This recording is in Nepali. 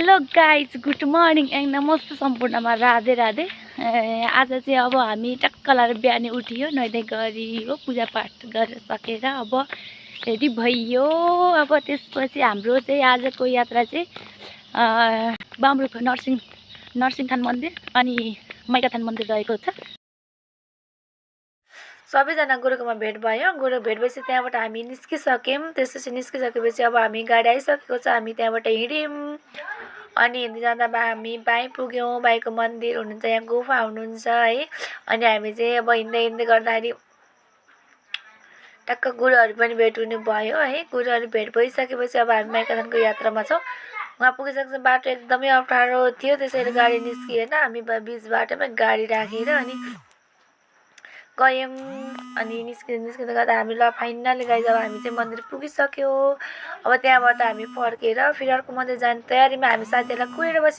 Hello guys, good morning and नमस्ते सम्पूर्णमा राधे राधे। आज चाहिँ अब हामी टक्क लाएर बिहानै उठियो, नुहाइधुवाइ गरी हो, पूजापाठ गरेर सकेर अब रेडी भइयो। अब त्यसपछि हाम्रो चाहिँ आजको यात्रा चाहिँ बामरुख नरसिंहथान मन्दिर अनि मैकाथान मन्दिर रहेको छ। सबैजना गुरुकोमा भेट भयो। गुरु भेट भएपछि त्यहाँबाट हामी निस्किसक्यौँ। त्यसपछि निस्किसकेपछि अब हामी गाडी आइसकेको छ, हामी त्यहाँबाट हिँड्यौँ। अनि हिँड्दै जाँदा हामी बाई पुग्यौँ। बाईको मन्दिर हुनुहुन्छ, यहाँ गुफा हुनुहुन्छ है। अनि हामी चाहिँ अब हिँड्दै गर्दाखेरि टक्क गुरुहरू पनि भेट हुनु भयो है। गुरुहरू भेट भइसकेपछि अब हामी मैकाथानको यात्रामा छौँ। वहाँ पुगिसकेपछि बाटो एकदमै अप्ठ्यारो थियो, त्यसैले गाडी निस्किएन। हामी बिच बाटोमा गाडी राखेर अनि गयौँ। अनि निस्किँदै गर्दा हामी ल फाइनली गाइज अब हामी चाहिँ मन्दिर पुगिसक्यो। अब त्यहाँबाट हामी फर्केर फेरि अर्को मन्दिर जाने तयारीमा हामी साथीहरूलाई कुरेर बसिरहेको